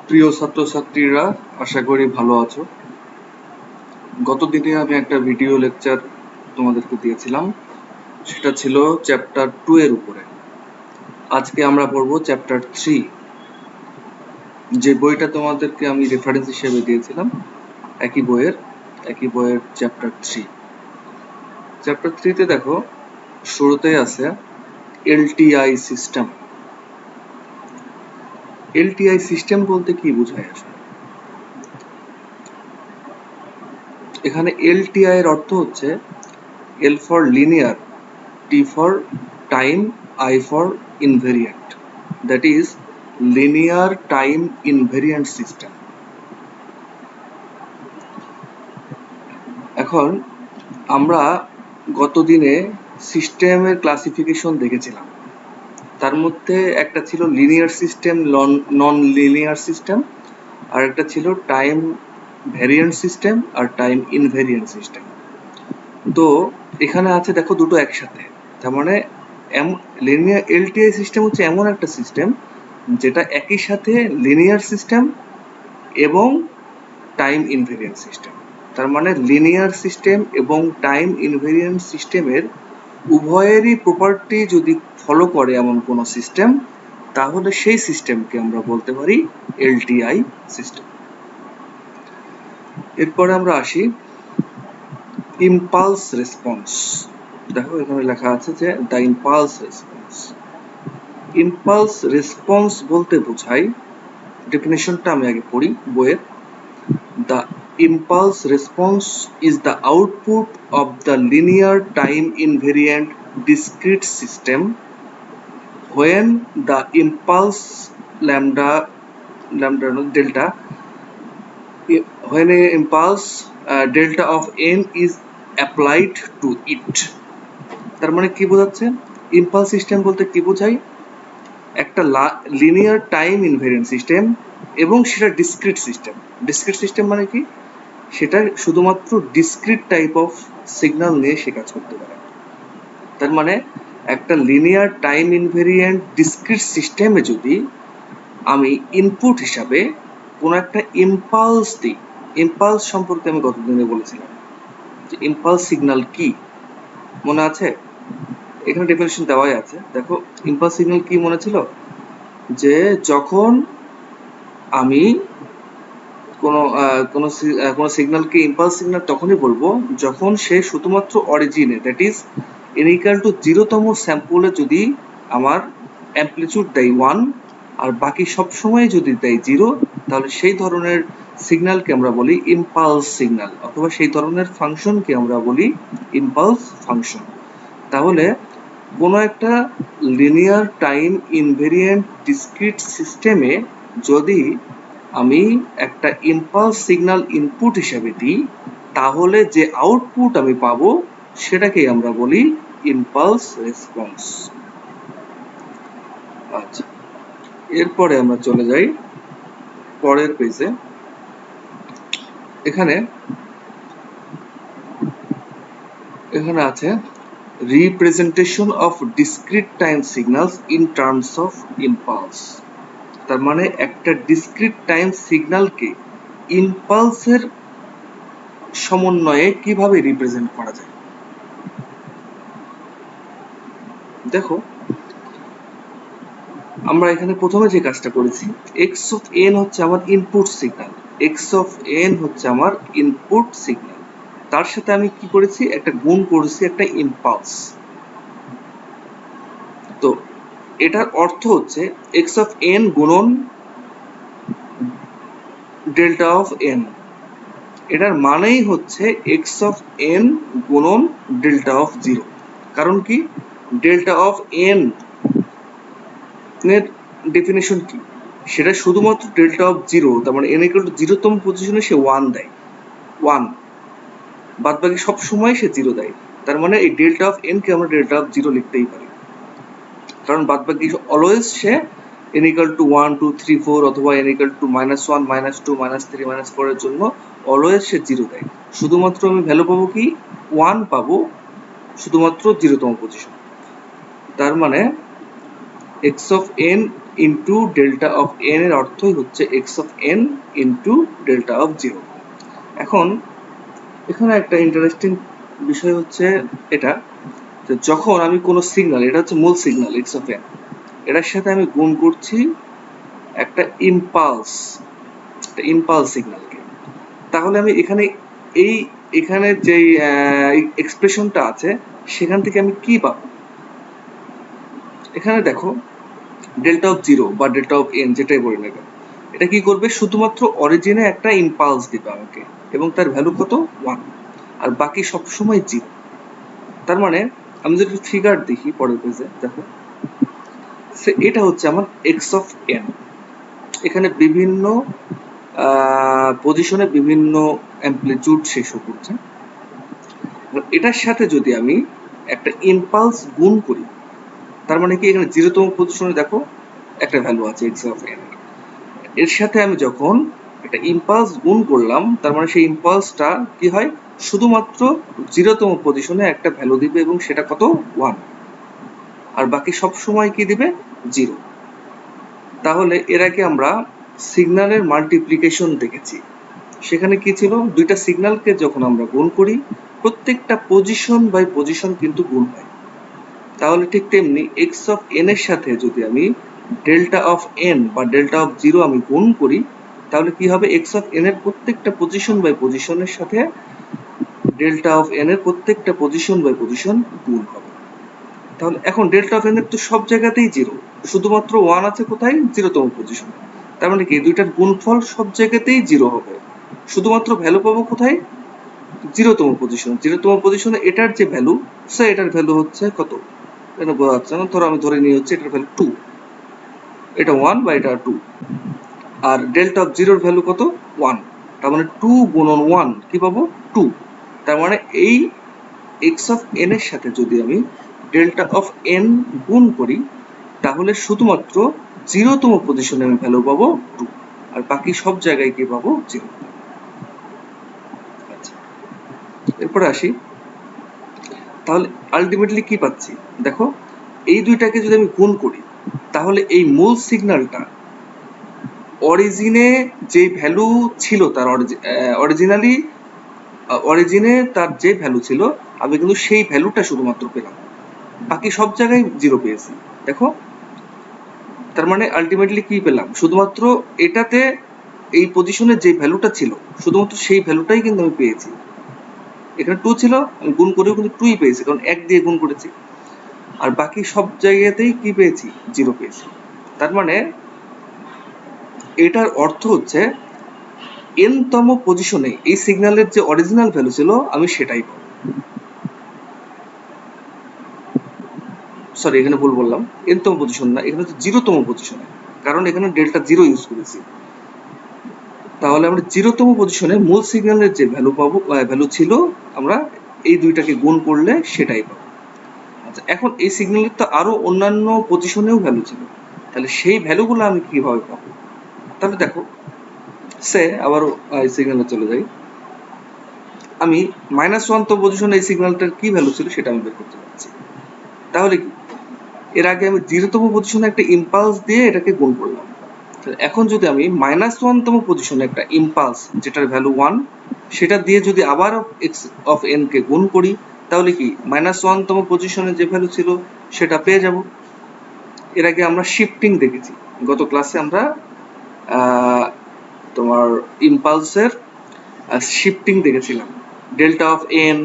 প্রিয় ছাত্রছাত্রীরা, আশা করি ভালো আছো। গত দিনে আমি একটা ভিডিও লেকচার তোমাদেরকে দিয়েছিলাম, সেটা ছিল চ্যাপ্টার 2 এর উপরে। আজকে আমরা পড়বো চ্যাপ্টার 3, যে বইটা তোমাদেরকে আমি রেফারেন্স হিসেবে দিয়েছিলাম, একই বইয়ের চ্যাপ্টার 3। চ্যাপ্টার 3 তে দেখো, শুরুতেই আছে এলটিআই সিস্টেম। এলটিআই সিস্টেম বলতে কি বোঝায় আসলে? এখানে এলটিআই এর অর্থ হচ্ছে L for linear, T for time, I for invariant. That is linear time invariant system. এখন আমরা গত দিনে সিস্টেমের ক্লাসিফিকেশন দেখেছিলাম। তার মধ্যে একটা ছিল linear system, non linear system, আর একটা ছিল টাইম ভ্যারিয়েন্ট সিস্টেম আর টাইম ইনভ্যারিয়েন্ট সিস্টেম। তো এখানে আছে দেখো দুটো একসাথে, তার মানে লিনিয়ার এলটিআই সিস্টেম হচ্ছে এমন একটা সিস্টেম যেটা একই সাথে লিনিয়ার সিস্টেম এবং টাইম ইনভেরিয়েন্ট সিস্টেম। তার মানে লিনিয়ার সিস্টেম এবং টাইম ইনভেরিয়েন্ট সিস্টেমের উভয়েরই প্রপার্টি যদি ফলো করে এমন কোনো সিস্টেম, তাহলে সেই সিস্টেমকে আমরা বলতে পারি এলটিআই সিস্টেম। এরপরে আমরা আসি ইম্পালস রেসপন্স। দেখো এখানে লেখা আছে যে the impulse response. Impulse response বলতে বোঝায়, ডেফিনেশনটা আমি আগে পড়ি বইয়ের। The impulse response is the output of the linear time invariant discrete system when the impulse delta when a impulse delta of n is applied to it. তার মানে কি বোঝাচ্ছে? ইম্পালস সিস্টেম বলতে কি বোঝায়? একটা লিনিয়ার টাইম ইনভেরিয়েন্ট সিস্টেম এবং সেটা ডিসক্রিট সিস্টেম। ডিসক্রিট সিস্টেম মানে কি? সেটা শুধুমাত্র ডিসক্রিট টাইপ অফ সিগন্যাল নিয়ে সে কাজ করতে পারে। তার মানে একটা লিনিয়ার টাইম ইনভেরিয়েন্ট ডিসক্রিট সিস্টেমে যদি আমি ইনপুট হিসাবে কোনো একটা ইম্পালস দিই, ইম্পালস সম্পর্কে আমি গতদিনে বলেছিলাম যে ইম্পালস সিগন্যাল কি, মনে আছে? এখানে ডেফিনেশন দেওয়াই আছে। দেখো ইম্পালস সিগন্যাল কি মনে ছিল? যে যখন আমি কোনো সিগন্যালকে ইম্পালস সিগন্যাল তখনই বলবো যখন সে শুধুমাত্র অরিজিনে, that is n equal to 0তম স্যাম্পলে যদি আমার অ্যামপ্লিটিউড দেয় 1 আর বাকি সব সময় যদি দেয় 0, তাহলে সেই ধরনের সিগন্যালকে আমরা বলি ইম্পালস সিগন্যাল, অথবা সেই ধরনের ফাংশনকে আমরা বলি ইম্পালস ফাংশন। তাহলে কোনো একটা লিনিয়ার টাইম ইনভেরিয়েন্ট ডিসক্রিট সিস্টেমে যদি আমি একটা ইম্পালস সিগন্যাল ইনপুট হিসেবে দিই, তাহলে যে আউটপুট আমি পাবো সেটাকেই আমরা বলি ইম্পালস রেসপন্স। আচ্ছা, এরপরে আমরা চলে যাই পরের পেজে। এখানে আছে representation of discrete time signals in terms of impulse. তার মানে একটা ডিসক্রিট টাইম সিগন্যালকে ইম্পালসের সমন্বয়ে কিভাবে রিপ্রেজেন্ট করা যায়। দেখো আমরা এখানে প্রথমে যে কাজটা করেছি, এক্স অফ এন হচ্ছে আমার input signal, x of N হচ্ছে আমার ইনপুট সিগন্যাল, তার সাথে আমি কি করেছি, একটা গুণ করেছি একটা ইম্পালস। তো এটার অর্থ হচ্ছে এক্স অফ এন গুণন ডেল্টা অফ এন। এটার মানেই হচ্ছে এক্স অফ এন গুণন ডেল্টা অফ 0। কারণ কি? ডেল্টা অফ এন এর ডেফিনেশন কি? সেটা শুধুমাত্র ডেল্টা অফ 0, তার মানে n ইকুয়াল টু 0তম পজিশনে সে 1 দেয়, 1, বাদ বাকি সব সময় সে 0 দেয়। তার মানে এই ডেল্টা অফ n কে আমরা ডেল্টা অফ 0 লিখতেই পারি, কারণ বাদ বাকি অলওয়েজ সে n ইকুয়াল টু 1 2 3 4 অথবা n ইকুয়াল টু -1 -2 -3 -4 এর জন্য অলওয়েজ সে 0 দেয়। শুধুমাত্র আমি ভ্যালু পাবো কি? 1 পাবো শুধুমাত্র 0তম পজিশন। তার মানে x of n into delta of N এর অর্থই হচ্ছে x of N into delta of zero. এখন এখানে একটা ইন্টারেস্টিং বিষয় হচ্ছে এটা, যে যখন আমি কোনো সিগন্যাল, এটা হচ্ছে মূল সিগন্যাল এক্স অফ এন, এটার সাথে আমি গুণ করছি একটা ইম্পালস সিগন্যালকে, তাহলে আমি এখানে যে এক্সপ্রেশনটা আছে সেখান থেকে আমি কি পাবো? এখানে দেখো ডেল্টা অফ জিরো বা ডেল্টা অফ এন যেটাই বলি না কেন, এটা কি করবে? শুধুমাত্র অরিজিনে একটা ইম্পালস দিবে আমাকে, এবং তার ভ্যালু কত? 1, আর বাকি সবসময় জিরো। তার মানে আমি যদি ফিগার দেখি পরের পেজে, দেখো এটা হচ্ছে আমার এক্স অফ এন, এখানে বিভিন্ন পজিশনে বিভিন্ন অ্যাম্প্লিটিউড সে শো করছে। এটার সাথে যদি আমি একটা ইম্পালস গুণ করি, তার মানে কি এখানে জিরোতম পজিশনে দেখো একটা ভ্যালু আছে এক্স অফ এন, এর সাথে আমি যখন একটা ইম্পালস গুণ করলাম, তার মানে সেই ইম্পালসটা কি হয়? শুধুমাত্র জিরোতম পজিশনে একটা ভ্যালু দিবে, এবং সেটা কত? 1, আর বাকি সব সময় কি দিবে? জিরো। তাহলে এর আগে আমরা সিগন্যালের মাল্টিপ্লিকেশন দেখেছি, সেখানে কি ছিল? দুইটা সিগন্যালকে যখন আমরা গুণ করি, প্রত্যেকটা পজিশন বাই পজিশন কিন্তু গুণ হয়। তাহলে ঠিক তেমনি এক্স অফ এন এর সাথে যদি আমি ডেল্টা অফ এন বা ডেল্টা অফ জিরো আমি গুণ করি, তাহলে কি হবে? এক্স অফ এন এর প্রত্যেকটা পজিশন বাই পজিশনের সাথে ডেল্টা অফ এন এর প্রত্যেকটা পজিশন বাই পজিশন গুণ হবে। তাহলে এখন ডেল্টা অফ এন এর তো সব জায়গাতেই জিরো, শুধুমাত্র 1 আছে কোথায়? জিরোতম পজিশনে। তার মানে কি দুইটার গুণফল সব জায়গাতেই জিরো হবে, শুধুমাত্র ভ্যালু পাবো কোথায়? জিরোতম পজিশন। জিরোতম পজিশনে এটার যে ভ্যালু, সে এটার ভ্যালু হচ্ছে কত? এটা বোঝা যাচ্ছে না, ধরো আমি ধরে নিয়ে হচ্ছে এটার ভ্যালু 2, এটা 1 বা এটা 2, আর ডেল্টা অফ জিরোর ভ্যালু কত? 1, তার মানে 2 গুণন 1 কি পাবো? 2। তার মানে এই এক্স অফ এন এর সাথে যদি আমি ডেল্টা অফ এন গুণ করি, তাহলে শুধুমাত্র জিরোতম পজিশনে আমি ভ্যালু পাবো 2, আর বাকি সব জায়গায় কি পাবো? 0। আচ্ছা, এরপরে আসি, তাহলে আলটিমেটলি কি পাচ্ছি? দেখো এই দুইটাকে যদি আমি গুণ করি, তাহলে এই মূল সিগন্যালটা অরিজিনে যে ভ্যালু ছিল, তার অরিজিনে তার যে ভ্যালু ছিল, আমি কিন্তু সেই ভ্যালুটা শুধুমাত্র পেলাম, বাকি সব জায়গায় জিরো পেয়েছি। দেখো তার মানে আলটিমেটলি কি পেলাম? শুধুমাত্র এটাতে এই পজিশনে যে ভ্যালুটা ছিল, শুধুমাত্র সেই ভ্যালুটাই কিন্তু আমি পেয়েছি। এখানে 2 ছিল, আমি গুণ করেও কিন্তু 2ই পেয়েছি, কারণ 1 দিয়ে গুণ করেছি, আর বাকি সব জায়গাতেই কি পেয়েছি? জিরো পেয়েছি। তার মানে এটার অর্থ হচ্ছে এন তম পজিশনে এই সিগন্যালের যে অরিজিনাল ভ্যালু ছিল, আমি সেটাই পাবো। সরি, এখানে ভুল বললাম, এন তম পজিশন না, এখানে হচ্ছে জিরোতম পজিশনে, কারণ এখানে ডেল্টা জিরো ইউজ করেছি। তাহলে আমরা জিরোতম পজিশনে মূল সিগন্যালের যে ভ্যালু পাবো, ভ্যালু ছিল, আমরা এই দুইটাকে গুণ করলে সেটাই পাবো। আচ্ছা, এখন এই সিগন্যালের তো আরো অন্যান্য পজিশনেও ভ্যালু ছিল, তাহলে সেই ভ্যালুগুলো আমি কিভাবে পাবো? তাহলে দেখো, আবার এই সিগন্যালে চলে যাই, আমি -1 তম পজিশনে এই সিগন্যালটার কি ভ্যালু ছিল সেটা আমি বের করতে পারছি। তাহলে কি, এর আগে আমি জিরোতম পজিশনে একটা ইম্পালস দিয়ে এটাকে গুণ করলাম, এখন যদি আমি -1 তম পজিশনে একটা ইম্পালস যেটার ভ্যালু 1, সেটা দিয়ে যদি আবার এক্স অফ এন কে গুণ করি, তাহলে কি -1 তম পজিশনে যে ভ্যালু ছিল সেটা পেয়ে যাব। এর আগে আমরা শিফটিং দেখেছি, গত ক্লাসে আমরা তোমার ইম্পালসের শিফটিং দেখেছিলাম, ডেল্টা অফ এন,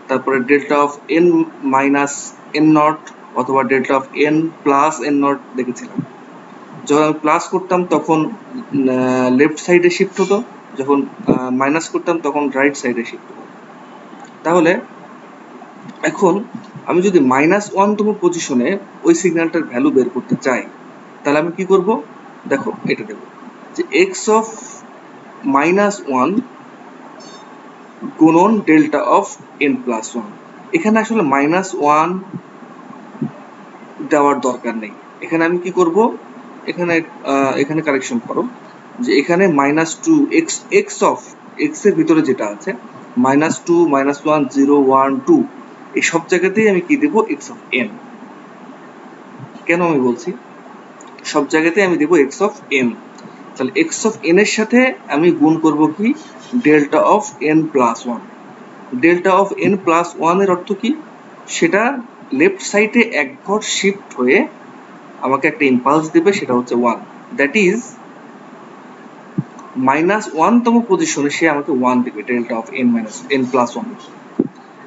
তারপরে delta of n minus n naught, অথবা delta of n plus n naught দেখেছিলাম। যখন আমি প্লাস করতাম তখন লেফট সাইডে শিফট হতো, যখন মাইনাস করতাম তখন রাইট সাইডে শিফট হতো। তাহলে এখন আমি যদি -1 তম পজিশনে ওই সিগন্যালটার ভ্যালু বের করতে চাই, তাহলে আমি কি করব? দেখো এটা দেব, যে এক্স অফ -1 গুণন ডেল্টা অফ এন প্লাস 1। এখানে আসলে -1 দেওয়ার দরকার নেই, এখানে আমি কি করব? এখানে কারেকশন করো, যে এখানে -2 এক্স অফ এক্স এর ভিতরে যেটা আছে, -2 -1 0 1 2, এই সব জায়গাতেই আমি কি দেব? X of N. কেন আমি বলছি? সব জায়গাতে আমি দেবো এক্স অফ এন। তাহলে এক্স অফ এন এর সাথে আমি গুণ করব কি delta of n plus one. Delta of n plus one এর অর্থ কি, সেটা লেফট সাইডে এক ঘর শিফট হয়ে আমাকে একটা ইম্পালস দেবে, সেটা হচ্ছে ওয়ান। দ্যাট ইজ মাইনাস ওয়ানতম পজিশনে সে আমাকে ওয়ান দেবে, delta of n minus N plus one.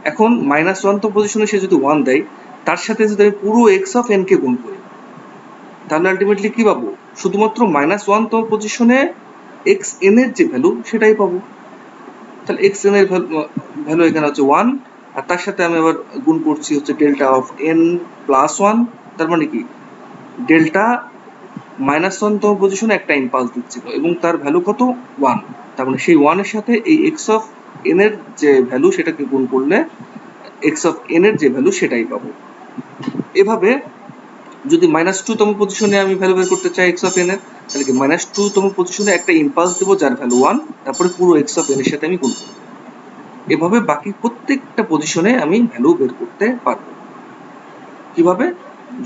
এখন মাইনাস ওয়ানতম পজিশনে সে যদি ওয়ান দেয়, তার সাথে যদি আমি পুরো এক্স অফ এন কে গুণ করি, তাহলে আলটিমেটলি কি পাবো, শুধুমাত্র মাইনাস ওয়ানতম পজিশনে এক্স এন এর যে ভ্যালু সেটাই পাবো। তাহলে এক্স এন এর ভ্যালু এখানে হচ্ছে ওয়ান, আর তার সাথে আমি আবার গুণ করছি হচ্ছে delta of n plus one. তার মানে কি ডেল্টা মাইনাস ওয়ানতম পজিশনে একটা ইম্পালস দিচ্ছিল এবং তার ভ্যালু কত, ওয়ান। তার মানে সেই ওয়ানের সাথে এই এক্স অফ এন এর যে ভ্যালু সেটাকে গুণ করলে এক্স অফ এন এর যে ভ্যালু সেটাই পাবো। এভাবে যদি মাইনাস টু তম পজিশনে আমি ভ্যালু বের করতে চাই এক্স অফ এন এর, তাহলে কি মাইনাস টু তম পজিশনে একটা ইম্পালস দেবো যার ভ্যালু ওয়ান, তারপরে পুরো এক্স অফ এন এর সাথে আমি গুণ করবো। এভাবে বাকি প্রত্যেকটা পজিশনে আমি ভ্যালু বের করতে পারবো। কিভাবে,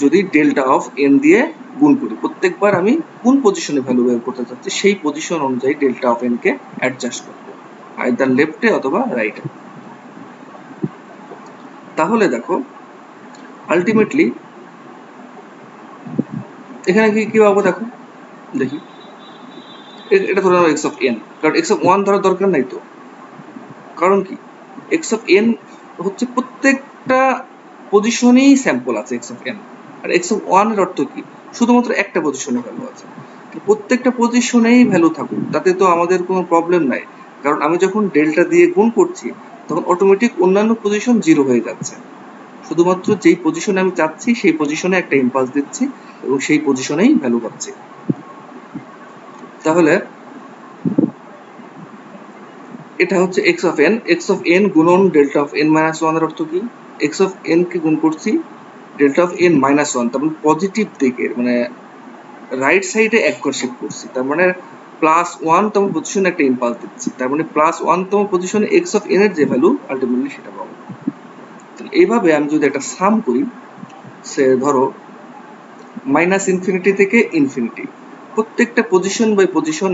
যদি ডেল্টা অফ এন দিয়ে গুণ করি, প্রত্যেকবার আমি কোন পজিশনে ভ্যালু বের করতে চাচ্ছি সেই পজিশন অনুযায়ী delta of n K adjust করবো, আইদার লেফটে অথবা রাইটে। তাহলে দেখো আলটিমেটলি এখানে কি পাবো, দেখো দেখি, এটা ধরে নাও এক্স অফ এন, কারণ এক্স অফ ওয়ান ধরার দরকার নাই তো, কারণ কি এক্স অফ এন হচ্ছে প্রত্যেকটা পজিশনেই স্যাম্পল আছে এক্স অফ এন, আর এক্স অফ ওয়ান এর অর্থ কি শুধুমাত্র একটা পজিশনে ভ্যালু আছে। প্রত্যেকটা পজিশনেই ভ্যালু থাকুক তাতে তো আমাদের কোনো প্রবলেম নাই, কারণ আমি যখন ডেল্টা দিয়ে গুণ করছি তখন অটোমেটিক অন্যান্য পজিশন জিরো হয়ে যাচ্ছে, শুধুমাত্র যেই পজিশনে আমি চাচ্ছি সেই পজিশনে একটা ইম্পালস দিচ্ছি এবং সেই পজিশনেই ভ্যালু পাচ্ছি। তাহলে এটা হচ্ছে x of n, x of n গুণন delta of n minus one এর অর্থ কি, এক্স অফ এন কে গুণ করছি delta of n minus one, তার মানে পজিটিভ দিকের মানে রাইট সাইডে এক ঘর শিফট করছি, তার মানে প্লাস ওয়ান তম পজিশনে একটা ইম্পালস দিচ্ছি, তার মানে প্লাস ওয়ান তম পজিশনে এক্স অফ এন এর যে ভ্যালু আলটিমেটলি সেটা পাবো। এইভাবে আমি যদি একটা সাম করি, সে ধরো মাইনাস ইনফিনিটি থেকে ইনফিনিটি, প্রত্যেকটা পজিশন বাই পজিশন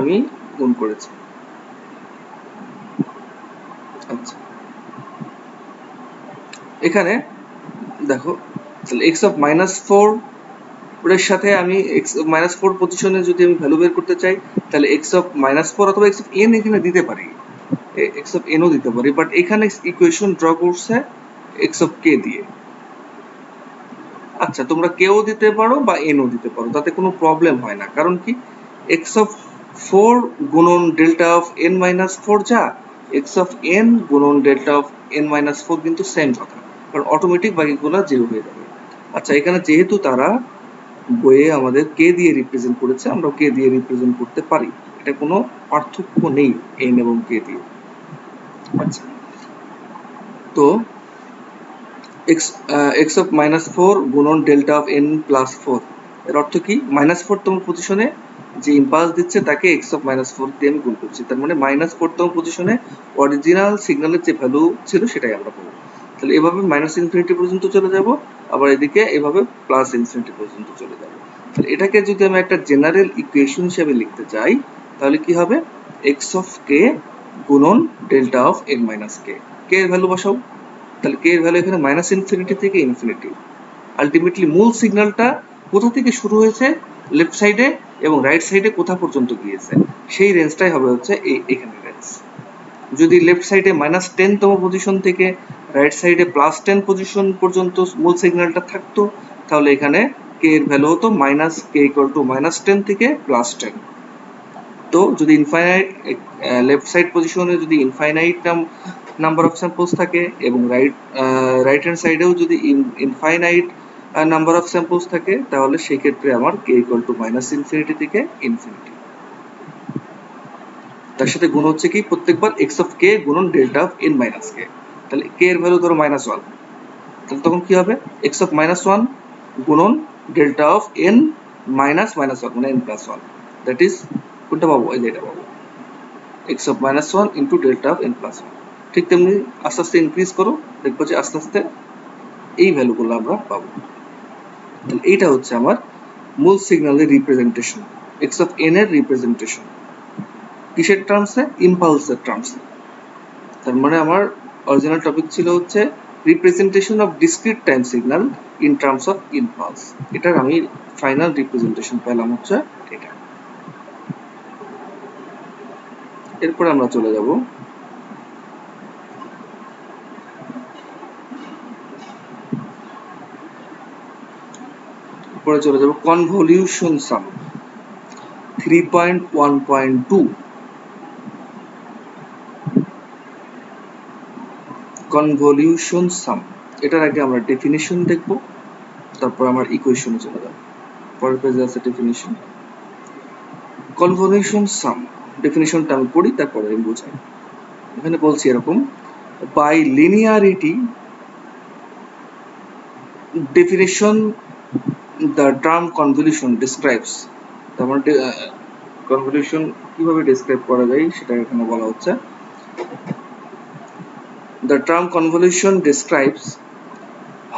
আমি গুণ করেছি। আচ্ছা এখানে দেখো, তাহলে এক্স অফ মাইনাস ফোর এর সাথে আমি এক্স মাইনাস ফোর পজিশনে যদি আমি ভ্যালু বের করতে চাই, তাহলে এক্স অফ মাইনাস ফোর অথবা এক্স অফ এন এখানে দিতে পারি, এক্স অফ এনও দিতে পারি, বাট এখানে ইকুয়েশন ড্র করছে এক্স অফ কে দিয়ে। আচ্ছা তোমরা কেও দিতে পারো বা এনও দিতে পারো, তাতে কোনো প্রবলেম হয় না, কারণ কি এক্স অফ ফোর গুণন delta of n minus four যা, এক্স অফ এন গুণন delta of n minus four কিন্তু সেম কথা, কারণ অটোমেটিক বাকিগুলো জিরো হয়ে যাবে। আচ্ছা এখানে যেহেতু তারা বইয়ে আমাদের কে দিয়ে রিপ্রেজেন্ট করেছে, আমরা কে দিয়ে রিপ্রেজেন্ট করতে পারি, এটা কোনো পার্থক্য নেই এন এবং কে দিয়ে। আচ্ছা তো এক্স অফ মাইনাস ফোর গুণন delta of n plus four এর অর্থ কি, মাইনাস ফোর তম পজিশনে যে ইম্পালস দিচ্ছে তাকে এক্স অফ মাইনাস ফোর দিয়ে আমি গুণ করছি, তার মানে মাইনাস ফোর তম পজিশনে অরিজিনাল সিগন্যালের যে ভ্যালু ছিল সেটাই আমরা পাবো। তাহলে এভাবে মাইনাস ইনফিনিটি পর্যন্ত চলে যাব, আবার এদিকে এভাবে প্লাস ইনফিনিটি পর্যন্ত চলে যাব। তাহলে এটাকে যদি আমি একটা জেনারেল ইকুয়েশন হিসেবে লিখতে চাই, তাহলে কি হবে, এক্স অফ কে গুণন ডেল্টা অফ এন মাইনাস কে, কে এর ভ্যালু বসাও, তাহলে কে এর ভ্যালু এখানে মাইনাস ইনফিনিটি থেকে ইনফিনিটি। আলটিমেটলি মূল সিগন্যালটা কোথা থেকে শুরু হয়েছে, লেফট সাইডে, এবং রাইট সাইডে কোথা পর্যন্ত গিয়েছে সেই রেঞ্জটাই হবে হচ্ছে এখানে রেঞ্জ। যদি লেফট সাইডে মাইনাস টেন তম পজিশন থেকে রাইট সাইডে প্লাস টেন পজিশন পর্যন্ত মূল সিগন্যালটা থাকতো, তাহলে এখানে কে এর ভ্যালু হতো minus k equal to minus ten থেকে প্লাস টেন। তো যদি ইনফাইনাইট লেফট সাইড পজিশনে যদি ইনফাইনাইট নাম্বার অফ স্যাম্পলস থাকে এবং রাইট হ্যান্ড সাইডেও যদি ইনফাইনাইট নাম্বার অফ স্যাম্পলস থাকে, তাহলে সেই ক্ষেত্রে আমার কে ইকুয়াল টু মাইনাস ইনফিনিটি থেকে ইনফিনিটি, তার সাথে গুণ হচ্ছে কি প্রত্যেকবার এক্স অফ কে গুণন ডেল্টা অফ এন মাইনাস কে। তাহলে কে এর ভ্যালু ধরো মাইনাস ওয়ান, তাহলে তখন কি হবে এক্স অফ মাইনাস ওয়ান গুণন delta of n minus minus one মানে n plus one, that is কোনটা পাবো, এই যে এটা পাবো x of minus one into delta of n plus one. ঠিক তেমনি আস্তে আস্তে ইনক্রিজ করো, দেখবো যে আস্তে আস্তে এই ভ্যালুগুলো আমরা পাবো। তাহলে এইটা হচ্ছে আমার মূল সিগন্যালের রিপ্রেজেন্টেশন, এক্স অফ এন এর রিপ্রেজেন্টেশন কিসের টার্মসে? ইম্পালসের টার্মসে। তার মানে আমার অরিজিনাল টপিক ছিল হচ্ছে representation of discrete time signal in terms of impulse. এটার আমি ফাইনাল রিপ্রেজেন্টেশন পেলাম হচ্ছে এটা। এরপর আমরা চলে যাব কনভলিউশন সাম 3.1.2। কনভলিউশন সাম, এটার আগে আমরা ডেফিনিশন দেখব, তারপর আমার ইকুয়েশনে চলে যাব। পরের পেজে আছে ডেফিনিশন। কনভলিউশন সাম ডেফিনিশনটা আমি পড়ি, তারপরে আমি বোঝাই। এখানে বলছি এরকম, by linearity definition the term convolution describes, তার মানে কনভলিউশন কিভাবে ডেসক্রাইব করা যায় সেটা এখানে বলা হচ্ছে। The term convolution describes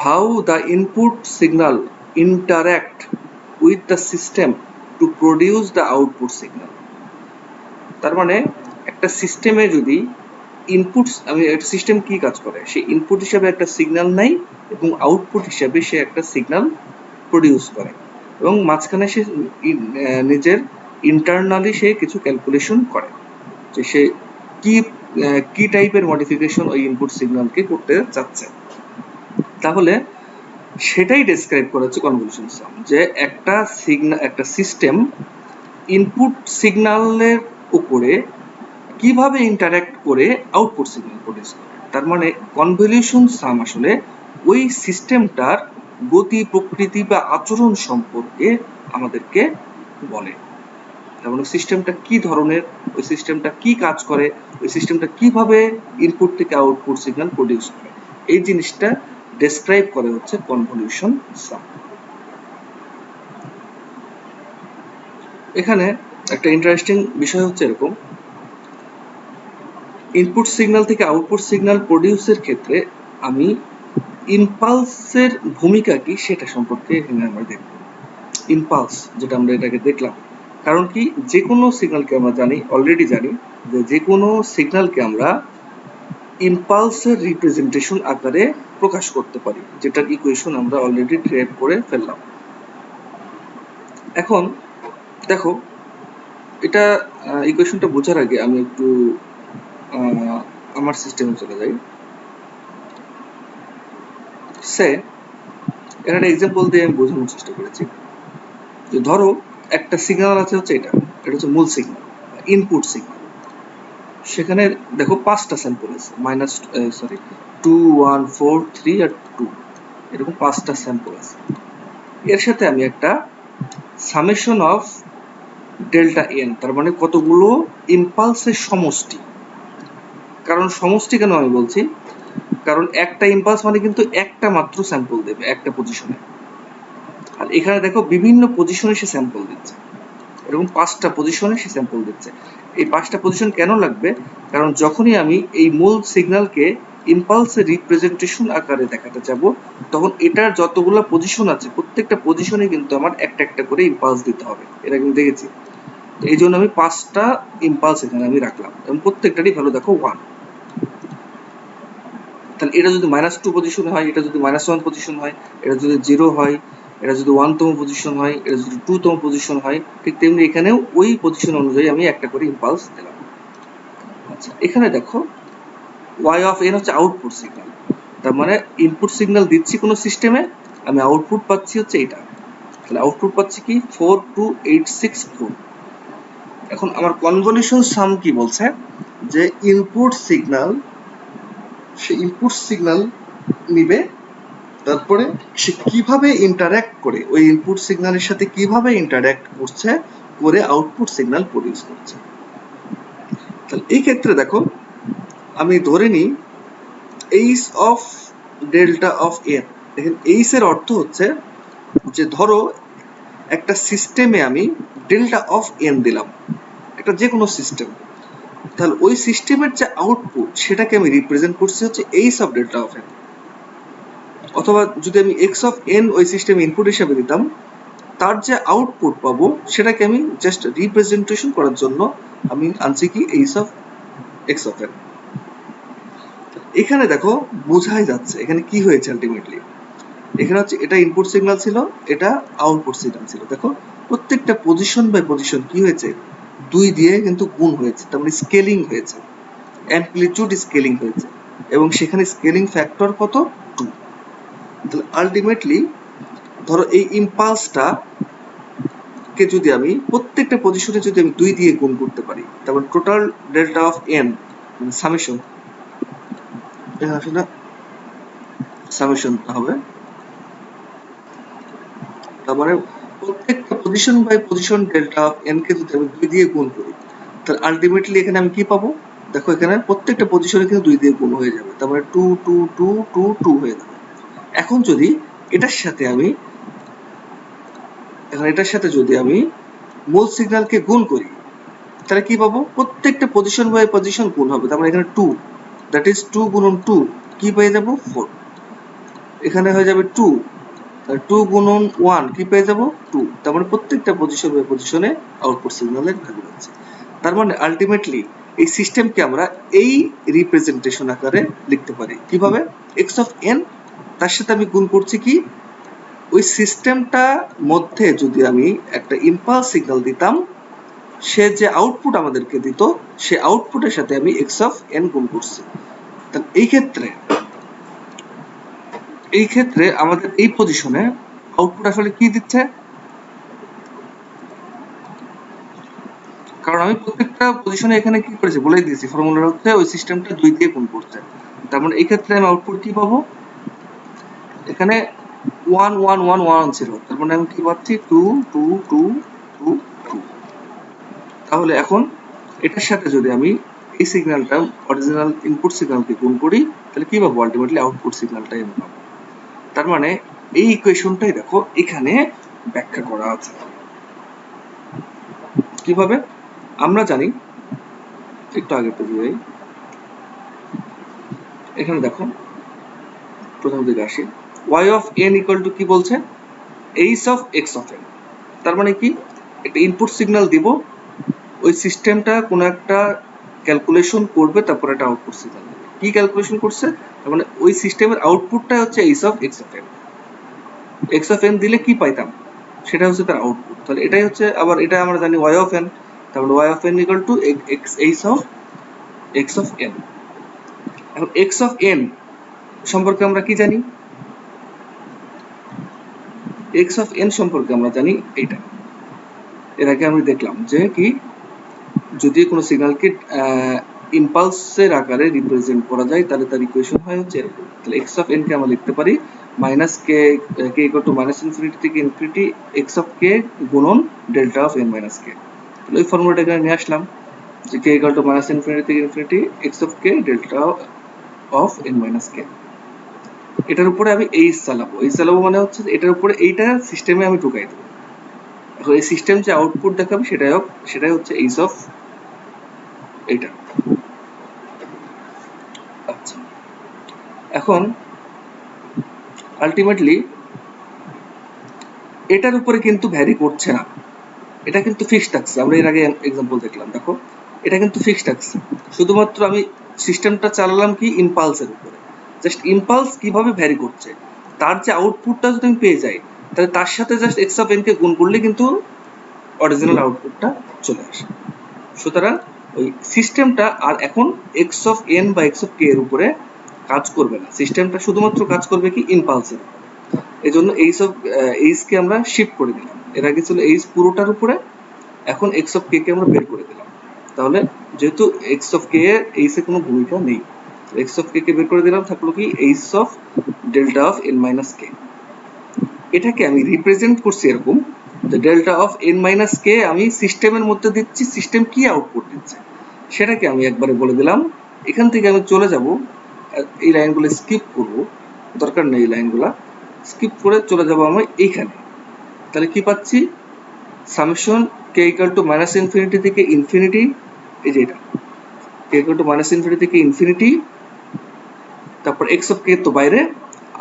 how the input signal interact with the system to produce the output signal। তার মানে একটা সিস্টেমে যদি ইনপুট, আমি একটা সিস্টেম কি কাজ করে, সে ইনপুট হিসেবে একটা সিগন্যাল নেয় এবং আউটপুট হিসেবে সে একটা সিগন্যাল প্রডিউস করে, এবং মাঝখানে সে নিজের ইন্টারনালি সে কিছু ক্যালকুলেশন করে যে সে কি টাইপের মডিফিকেশন ওই ইনপুট সিগন্যালকে করতে চাচ্ছে। তাহলে সেটাই ডেসক্রাইব করা হচ্ছে কনভলিউশন সাম, যে একটা সিস্টেম ইনপুট সিগন্যালের উপরে কিভাবে ইন্টারঅ্যাক্ট করে আউটপুট সিগন্যাল প্রডিউস করে। তার মানে কনভলিউশন সাম আসলে ওই সিস্টেমটার গতি, প্রকৃতি বা আচরণ সম্পর্কে আমাদেরকে বলে। তার মানে সিস্টেমটা কি ধরনের, ওই সিস্টেমটা কি কাজ করে, ওই সিস্টেমটা কিভাবে ইনপুট থেকে আউটপুট সিগন্যাল প্রডিউস করে, এই জিনিসটা ডেসক্রাইব করে হচ্ছে কনভলিউশন সাম। এখানে একটা ইন্টারেস্টিং বিষয় হচ্ছে এরকম, ইনপুট সিগন্যাল থেকে আউটপুট সিগন্যাল প্রডিউসের ক্ষেত্রে আমি ইম্পালসের ভূমিকা কি সেটা সম্পর্কে এখানে আমরা দেখব। ইম্পালস যেটা আমরা এটাকে দেখলাম, কারণ কি যে কোনো সিগন্যালকে আমরা অলরেডি জানি যে কোনো সিগন্যালকে আমরা ইম্পালসের রিপ্রেজেন্টেশন আকারে প্রকাশ করতে পারি, যেটার ইকুয়েশন আমরা অলরেডি ডেরাইভ করে ফেললাম। এখন দেখো, এটা ইকুয়েশনটা বোঝার আগে আমি একটু আমার সিস্টেমে চলে যাই। একটা এক্সাম্পল দিয়ে আমি বোঝানোর চেষ্টা করেছি যে ধরো একটা সিগন্যাল আছে হচ্ছে এটা হচ্ছে মূল সিগন্যাল, ইনপুট সিগন্যাল। সেখানে দেখো 5টা স্যাম্পল আছে, 2, 1, 4, 3 আর 2, এরকম 5টা স্যাম্পল আছে। এর সাথে আমি একটা সামেশন অফ ডেল্টা এন, তার মানে কতগুলো ইম্পালসের সমষ্টি। কারণ সমষ্টি কেন আমি বলছি, কারণ একটা ইম্পালস মানে কিন্তু একটা মাত্র স্যাম্পল দেবে একটা পজিশনে, আর এখানে দেখো বিভিন্ন পজিশনে সে স্যাম্পল দিচ্ছে, এরকম 5টা পজিশনে সে স্যাম্পল দিচ্ছে। এই 5টা পজিশন কেন লাগবে, কারণ যখনই আমি এই মূল সিগন্যালকে ইম্পালসের রিপ্রেজেন্টেশন আকারে দেখাতে যাব, তখন এটার যতগুলো পজিশন আছে প্রত্যেকটা পজিশনে কিন্তু আমার একটা একটা করে ইম্পালস দিতে হবে, এটা কিন্তু দেখেছি। এই জন্য আমি 5টা ইম্পালস এখানে আমি রাখলাম, এবং প্রত্যেকটারই ভ্যালু দেখো 1। তাহলে এটা যদি -2 পজিশনে হয়, এটা যদি -1 পজিশন হয়, এটা যদি 0 হয়, এটা যদি 1তম পজিশন হয়, এটা যদি 2তম পজিশন হয়, ঠিক তেমনি এখানেও ওই পজিশন অনুযায়ী আমি একটা করে ইম্পালস দিলাম। আচ্ছা, এখানে দেখো y অফ n হচ্ছে আউটপুট সিগন্যাল, তার মানে ইনপুট সিগন্যাল দিচ্ছি কোনো সিস্টেমে, আমি আউটপুট পাচ্ছি হচ্ছে এটা। তাহলে আউটপুট পাচ্ছি কি 42864। এখন আমার কনভলিউশন সাম কি বলছে, যে ইনপুট সিগন্যাল, সে ইনপুট সিগন্যাল নিবে, তারপরে সে কিভাবে ইন্টারঅ্যাক্ট করে, ওই ইনপুট সিগন্যালের সাথে কিভাবে ইন্টারঅ্যাক্ট করছে করে আউটপুট সিগন্যাল প্রডিউস করছে। তাহলে এই ক্ষেত্রে দেখো আমি ধরে নিই H of delta of N. দেখেন এইচ এর অর্থ হচ্ছে যে ধরো একটা সিস্টেমে আমি ডেল্টা অফ এন দিলাম, একটা যে কোনো সিস্টেম, তাহলে ওই সিস্টেমের যে আউটপুট সেটাকে আমি রিপ্রেজেন্ট করছি হচ্ছে H of delta of N. অথবা যদি আমি এক্স অফ এন ওই সিস্টেমে ইনপুট হিসাবে দিতাম, তার যে আউটপুট পাবো সেটাকে আমি জাস্ট রিপ্রেজেন্টেশন করার জন্য আমি আনছি কি h of x of N. এখানে দেখো বোঝাই যাচ্ছে এখানে কি হয়েছে আলটিমেটলি। এখানে হচ্ছে এটা ইনপুট সিগন্যাল ছিল, এটা আউটপুট সিগন্যাল ছিল। দেখো প্রত্যেকটা পজিশন বাই পজিশন কি হয়েছে, 2 দিয়ে কিন্তু গুণ হয়েছে, তার মানে স্কেলিং হয়েছে, অ্যামপ্লিটিউড স্কেলিং হয়েছে, এবং সেখানে স্কেলিং ফ্যাক্টর কত, 2। তাহলে আলটিমেটলি ধরো এই ইম্পালসটা কে যদি আমি প্রত্যেকটা পজিশনে যদি আমি 2 দিয়ে গুণ করতে পারি, তারপর টোটাল ডেল্টা অফ এন মানে সামেশন, এখানে আসলে সামেশন হবে, তারপরে প্রত্যেকটা position by position delta of n কে যদি আমি 2 দিয়ে গুণ করি, তাহলে আলটিমেটলি এখানে আমি কি পাবো, দেখো এখানে প্রত্যেকটা পজিশনে কিন্তু 2 দিয়ে গুণ হয়ে যাবে, তারপরে 2 2 2 2 2 হয়ে যাবে। এখন যদি এটার সাথে আমি যদি আমি মূল সিগন্যালকে গুণ করি, তাহলে কি পাবো, প্রত্যেকটা পজিশন বাই পজিশন গুণ হবে, তার মানে এখানে 2, দ্যাট ইজ 2 গুণন 2 কি পেয়ে যাবো, 4। এখানে হয়ে যাবে 2, 2 গুণন 1 কি পেয়ে যাবো, 2। তার মানে প্রত্যেকটা পজিশন বাই পজিশনে আউটপুট সিগন্যালের ভ্যালু আছে। তার মানে আলটিমেটলি এই সিস্টেমকে আমরা এই রিপ্রেজেন্টেশন আকারে লিখতে পারি কিভাবে, এক্স অফ এন, তার সাথে আমি গুণ করছি কি, ওই সিস্টেমটা মধ্যে যদি আমি একটা ইম্পালস সিগন্যাল দিতাম, সে যে আউটপুট আমাদেরকে দিত সে আউটপুটের সাথে আমি এক্স অফ এন গুণ করছি। তাহলে এই ক্ষেত্রে আমাদের এই পজিশনে আউটপুট আসলে কি দিচ্ছে, কারণ আমি প্রত্যেকটা পজিশনে এখানে কি করেছি বলেই দিয়েছি, ফর্মুলা হচ্ছে ওই সিস্টেমটা 2 দিয়ে গুণ করছে। তার মানে এই ক্ষেত্রে আমি আউটপুট কি পাবো, এখানে 1 1 1 1 ছিল, তার মানে আমি কি পাচ্ছি 2 2 2 2 2। তাহলে এখন এটার সাথে যদি আমি এই সিগন্যালটা অরিজিনাল ইনপুট সিগন্যালকে গুণ করি, তাহলে কি পাবো, আলটিমেটলি আউটপুট সিগন্যালটাই আমি পাবো। তার মানে এই ইকুয়েশনটাই দেখো এখানে ব্যাখ্যা করা আছে। কিভাবে, আমরা জানি, একটু আগে পেজে যাই, এখানে দেখো প্রথম দিকে আসি, y of n equal two কি বলছে, h of x of n। তার মানে কি, একটা ইনপুট সিগন্যাল দিব, ওই সিস্টেমটা কোনো একটা ক্যালকুলেশন করবে, তারপর একটা আউটপুট সিগন্যাল দেবে। কি ক্যালকুলেশন করছে, তার মানে ওই সিস্টেমের আউটপুটটা হচ্ছে h of x of n। x of n দিলে কি পাইতাম, সেটা হচ্ছে তার আউটপুট। তাহলে এটাই হচ্ছে, আবার এটা আমরা জানি y অফ n, তাহলে y of n equal two h of x of n। এখন x অফ n সম্পর্কে আমরা কি জানি, x অফ n সম্পর্কে আমরা জানি এইটা, এর আগে আমি দেখলাম যে কি, যদি কোনো সিগন্যালকে ইম্পালসের আকারে রিপ্রেজেন্ট করা যায় তাহলে তার ইকুয়েশন হয় হচ্ছে এরকম। তাহলে x অফ n কে আমরা লিখতে পারি minus k equal to minus infinity থেকে ইনফিনিটি x অফ k গুণন delta of n minus k। তাহলে ওই ফর্মুলাটা এখানে নিয়ে আসলাম যে k equal to minus infinity থেকে infinity x of k delta of n minus k। এটার উপরে আমি চালাবো মানে হচ্ছে এটার উপরে এইটা সিস্টেমে আমি ঢুকাই দেবো। এখন এই সিস্টেম যে আউটপুট দেখাবে সেটাই হচ্ছে h অফ এটা। আচ্ছা, এখন আলটিমেটলি এটার উপরে কিন্তু ভ্যারি করছে না, এটা কিন্তু ফিক্সড থাকছে। আমরা এর আগে এক্সাম্পল দেখলাম, দেখো এটা কিন্তু ফিক্সড থাকছে, শুধুমাত্র আমি সিস্টেমটা চালালাম কি ইম্পালসের উপরে, জাস্ট ইম্পালস কিভাবে ভ্যারি করছে, তার যে আউটপুটটা যদি আমি পেয়ে যাই, তাহলে তার সাথে জাস্ট এক্স অফ এন কে গুণ করলে কিন্তু অরিজিনাল আউটপুটটা চলে আসে। সুতরাং ওই সিস্টেমটা আর এখন এক্স অফ এন বা এক্স অফ কে এর উপরে কাজ করবে না, সিস্টেমটা শুধুমাত্র কাজ করবে কি ইম্পালসের উপরে। এই জন্য এইচ কে আমরা শিফট করে দিলাম, এর আগে ছিল এইচ পুরোটার উপরে, এখন এক্স অফ কে কে আমরা বের করে দিলাম। তাহলে যেহেতু এক্স অফ কে এর এইচ এর কোনো ভূমিকা নেই, এক্স অফ কে কে বের করে দিলাম, থাকলো কি h of delta of n minus k. এটাকে আমি রিপ্রেজেন্ট করছি এরকম যে delta of n minus k আমি সিস্টেমের মধ্যে দিচ্ছি, সিস্টেম কি আউটপুট দিচ্ছে সেটাকে আমি একবারে বলে দিলাম। এখান থেকে আমি চলে যাব, এই লাইনগুলো স্কিপ করব, দরকার নেই এই লাইনগুলো স্কিপ করে চলে যাব আমি এইখানে। তাহলে কি পাচ্ছি, summation K equal to minus infinity থেকে ইনফিনিটি, এই যে এটা কে ইকুয়াল টু মাইনাস ইনফিনিটি থেকে ইনফিনিটি, তারপর এক্স অফ কে তো বাইরে,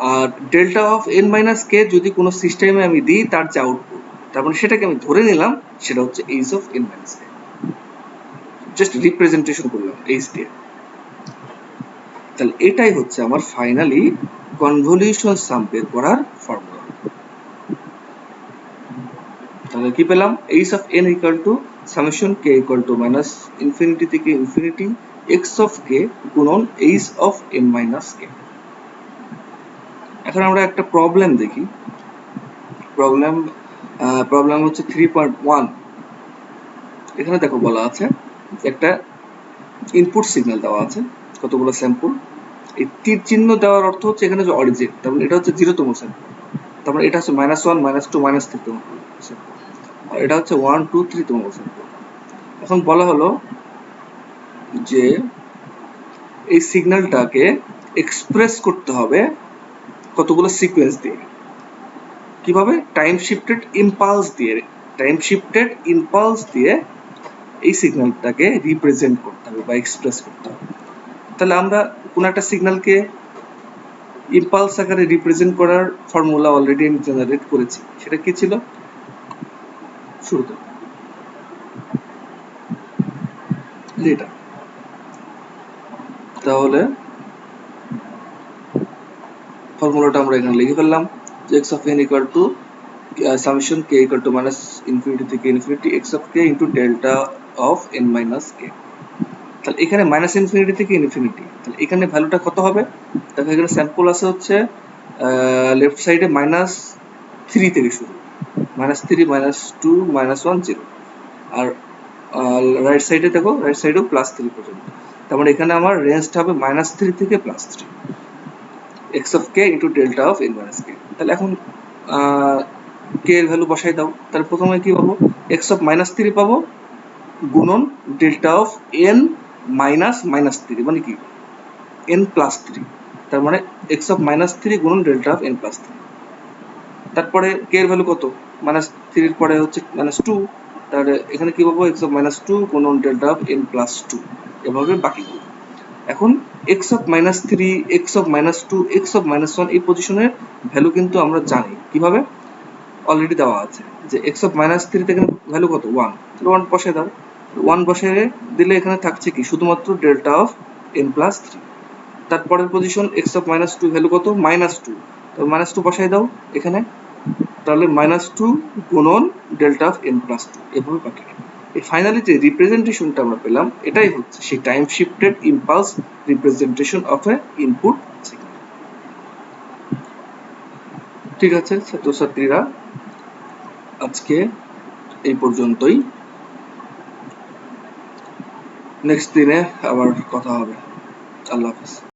আর ডেল্টা অফ এন মাইনাস কে যদি কোনো সিস্টেমে আমি দিই তার যে আউটপুট, তার মানে সেটাকে আমি ধরে নিলাম সেটা হচ্ছে H of n minus K, just representation করলাম এইচ দিয়ে। তাহলে এটাই হচ্ছে আমার ফাইনালি কনভলিউশন সাম বের করার ফর্মুলা। তাহলে কি পেলাম? H of N equal to summation K equal to minus infinity থেকে ইনফিনিটি এক্স অফ কে গুণন এইচ অফ এন মাইনাস কে। এখন আমরা একটা প্রবলেম দেখি। প্রবলেম হচ্ছে 3.1। এখানে দেখো বলা আছে একটা ইনপুট সিগন্যাল দেওয়া আছে, কতগুলো স্যাম্পল। এই তীর চিহ্ন দেওয়ার অর্থ হচ্ছে এখানে যে অরিজিন, তার মানে এটা হচ্ছে 0তম স্যাম্পল, তার মানে এটা হচ্ছে -1 -2 -3তম স্যাম্পল, আর এটা হচ্ছে 1 2 3তম স্যাম্পল। এখন বলা হলো যে এই সিগন্যালটাকে এক্সপ্রেস করতে হবে কতগুলো সিকোয়েন্স দিয়ে। কিভাবে? টাইম শিফটেড ইম্পালস দিয়ে এই সিগন্যালটাকে রিপ্রেজেন্ট করতে হবে বা এক্সপ্রেস করতে হবে। তাহলে আমরা কোন একটা সিগন্যালকে ইম্পালস আকারে রিপ্রেজেন্ট করার ফর্মুলা অলরেডি আমি জেনারেট করেছি। সেটা কি ছিল শুরুতে? এটা। তাহলে ফর্মুলাটা আমরা এখানে লিখে ফেললাম যে x of n equal to summation k equal to minus infinity থেকে infinity x of k into delta of n minus k। তাহলে এখানে মাইনাস ইনফিনিটি থেকে ইনফিনিটি, তাহলে এখানে ভ্যালুটা কত হবে? দেখো এখানে স্যাম্পল আছে হচ্ছে লেফট সাইডে -3 থেকে শুরু, -3 -2 -1 0, আর রাইট সাইডে দেখো রাইট সাইডেও +3 পর্যন্ত। তার মানে এখানে আমার রেঞ্জটা হবে -3 থেকে +3 x of k into delta of n minus k। তাহলে এখন k এর ভ্যালু বসাই দাও। তাহলে প্রথমে কি পাবো? x of -3 পাবো গুণন ডেল্টা অফ n মাইনাস -3 মানে কি n প্লাস 3, তার মানে x of -3 গুণন ডেল্টা অফ n প্লাস 3। তারপরে k এর ভ্যালু কত? -3 এর পরে হচ্ছে -2, তাহলে এখানে কি পাবো? x of -2 গুণন ডেল্টা অফ n প্লাস 2, এভাবে বাকিগুলো। এখন x of -3, x of -2, x of -1 এই পজিশনের ভ্যালু কিন্তু আমরা জানি। কিভাবে? অলরেডি দেওয়া আছে যে x of -3 থেকে ভ্যালু কত? 1, তাহলে 1 বসায় দাও। 1 বসিয়ে দিলে এখানে থাকছে কি শুধুমাত্র ডেল্টা অফ n প্লাস 3। তারপরের পজিশন x of -2 ভ্যালু কত? -2, তো -2 বসায় দাও এখানে, তাহলে -2 গুণন ডেল্টা অফ n প্লাস 2, এভাবে বাকি। এই ফাইনালি যে রিপ্রেজেন্টেশনটা আমরা পেলাম এটাই হচ্ছে সেই time shifted impulse representation of A input signal. ঠিক আছে ছাত্রছাত্রীরা, আজকে এই পর্যন্তই। নেক্সট দিনে আবার কথা হবে। আল্লাহ হাফেজ।